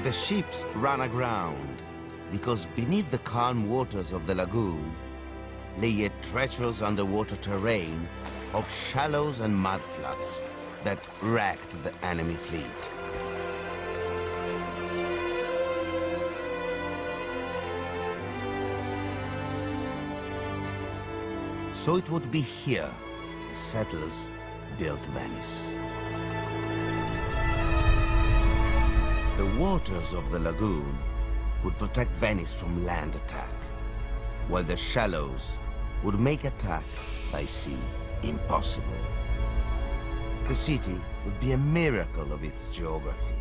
The ships ran aground because beneath the calm waters of the lagoon lay a treacherous underwater terrain of shallows and mudflats that wrecked the enemy fleet. So it would be here the settlers built Venice. The waters of the lagoon would protect Venice from land attack, while the shallows would make attack by sea impossible. The city would be a miracle of its geography.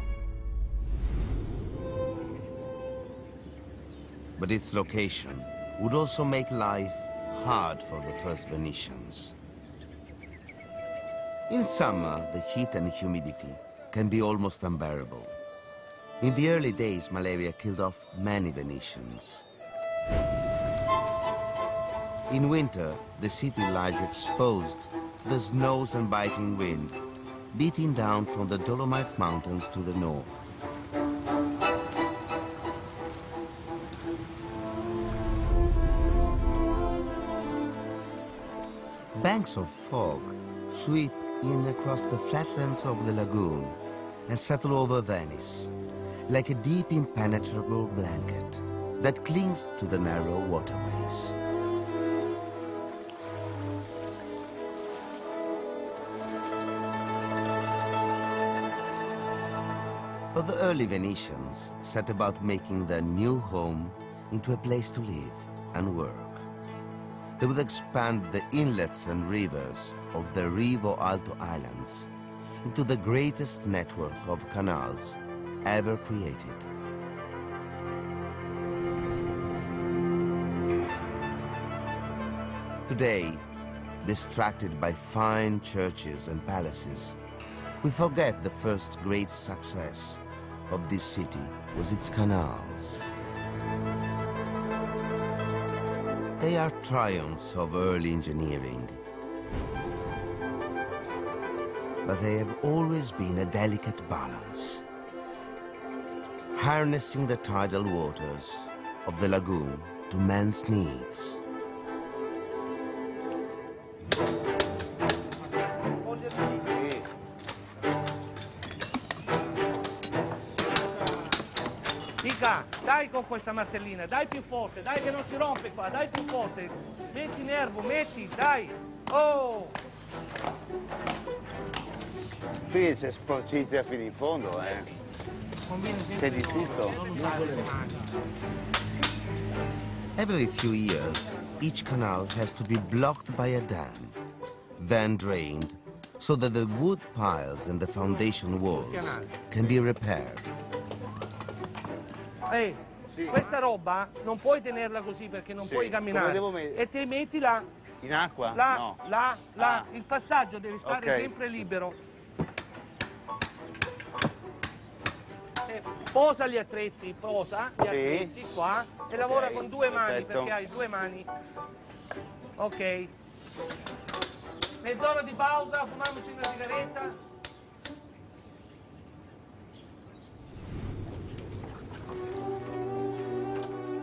But its location would also make life hard for the first Venetians. In summer, the heat and humidity can be almost unbearable. In the early days, malaria killed off many Venetians. In winter, the city lies exposed to the snows and biting wind, beating down from the Dolomite Mountains to the north. Banks of fog sweep in across the flatlands of the lagoon and settle over Venice, like a deep, impenetrable blanket that clings to the narrow waterways. But the early Venetians set about making their new home into a place to live and work. They would expand the inlets and rivers of the Rivo Alto Islands into the greatest network of canals ever created. Today, distracted by fine churches and palaces, we forget the first great success of this city was its canals. They are triumphs of early engineering, but they have always been a delicate balance, harnessing the tidal waters of the lagoon to men's needs. Dai con questa martellina, dai più forte, dai che non si rompe qua, dai più forte. Metti nervo, metti, dai. Oh! Qui c'è sporcizia fino in fondo, C'è di tutto. Every few years, each canal has to be blocked by a dam, then drained, so that the wood piles and the foundation walls can be repaired. Sì. Questa roba non puoi tenerla così perché non puoi camminare. E ti metti là. In acqua? Là, No. là. Ah. Il passaggio deve stare sempre libero. Posa gli attrezzi, attrezzi qua e lavora con due mani perché hai due mani. Ok. Mezz'ora di pausa, fumiamoci una sigaretta.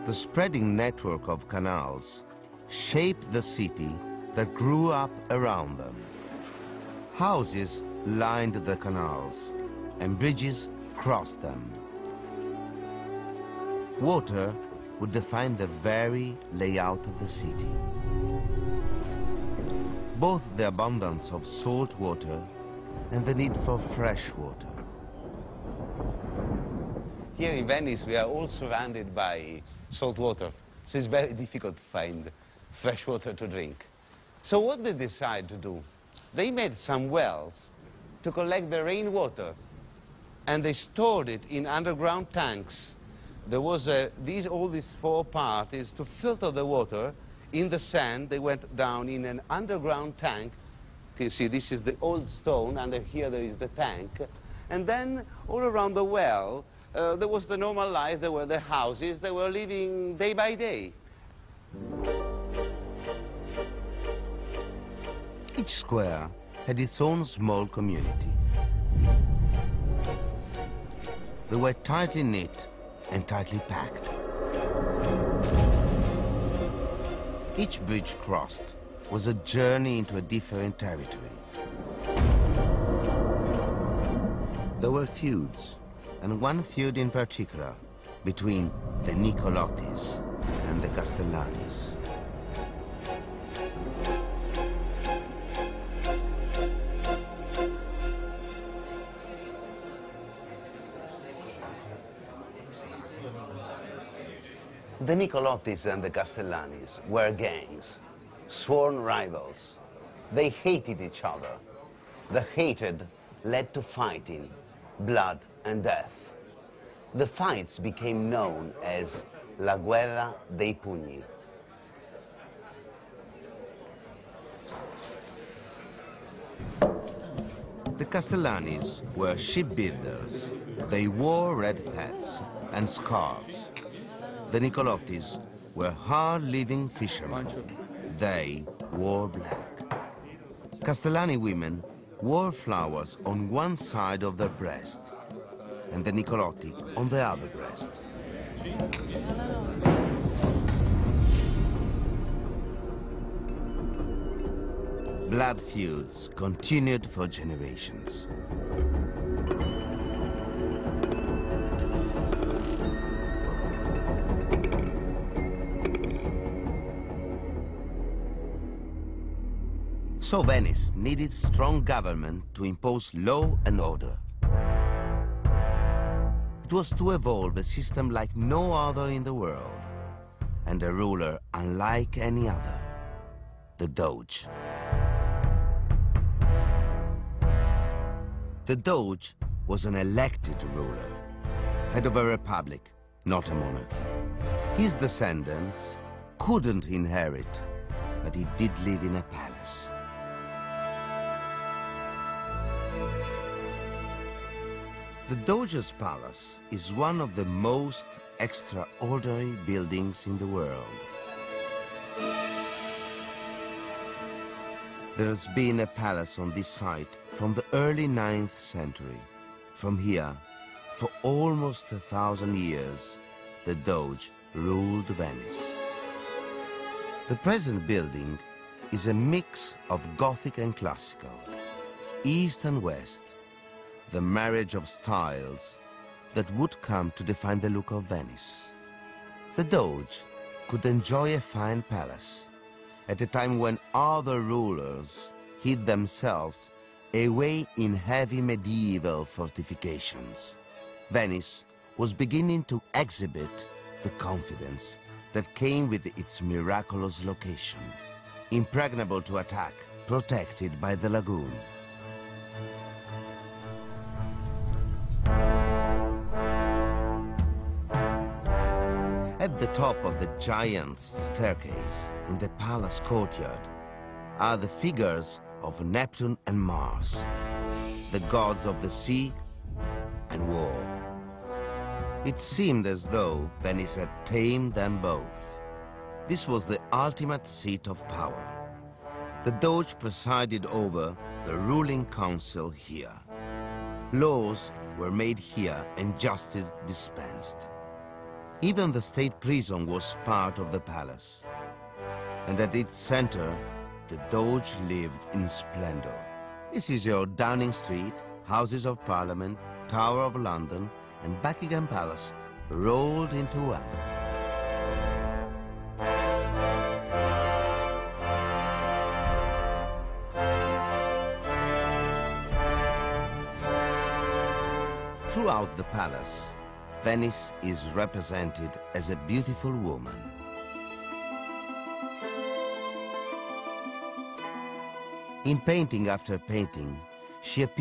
The spreading network of canals shaped the city that grew up around them. Houses lined the canals, and bridges crossed them. Water would define the very layout of the city. Both the abundance of salt water and the need for fresh water. Here in Venice, we are all surrounded by salt water, so it's very difficult to find fresh water to drink. So what they decided to do? They made some wells to collect the rainwater, and they stored it in underground tanks. There was all these four parts to filter the water in the sand. They went down in an underground tank. You can see this is the old stone, and here there is the tank. And then all around the well, there was the normal life, there were the houses, they were living day by day. Each square had its own small community. They were tightly knit and tightly packed. Each bridge crossed was a journey into a different territory. There were feuds, and one feud in particular between the Nicolottis and the Castellanis. The Nicolottis and the Castellanis were gangs, sworn rivals. They hated each other. The hatred led to fighting, blood and death. The fights became known as La Guerra dei Pugni. The Castellanis were shipbuilders. They wore red hats and scarves. The Nicolottis were hard-living fishermen. They wore black. Castellani women wore flowers on one side of their breast, and the Nicolotti on the other breast. Blood feuds continued for generations. So Venice needed strong government to impose law and order. It was to evolve a system like no other in the world, and a ruler unlike any other, the Doge. The Doge was an elected ruler, head of a republic, not a monarchy. His descendants couldn't inherit, but he did live in a palace. The Doge's palace is one of the most extraordinary buildings in the world. There's been a palace on this site from the early 9th century. From here, for almost 1,000 years, the Doge ruled Venice. The present building is a mix of Gothic and Classical, East and West, the marriage of styles that would come to define the look of Venice. The Doge could enjoy a fine palace at a time when other rulers hid themselves away in heavy medieval fortifications. Venice was beginning to exhibit the confidence that came with its miraculous location, impregnable to attack, protected by the lagoon. At the top of the giant's staircase in the palace courtyard are the figures of Neptune and Mars, the gods of the sea and war. It seemed as though Venice had tamed them both. This was the ultimate seat of power. The Doge presided over the ruling council here. Laws were made here and justice dispensed. Even the state prison was part of the palace. And at its center, the Doge lived in splendor. This is your Downing Street, Houses of Parliament, Tower of London, and Buckingham Palace rolled into one. Throughout the palace, Venice is represented as a beautiful woman. In painting after painting, she appears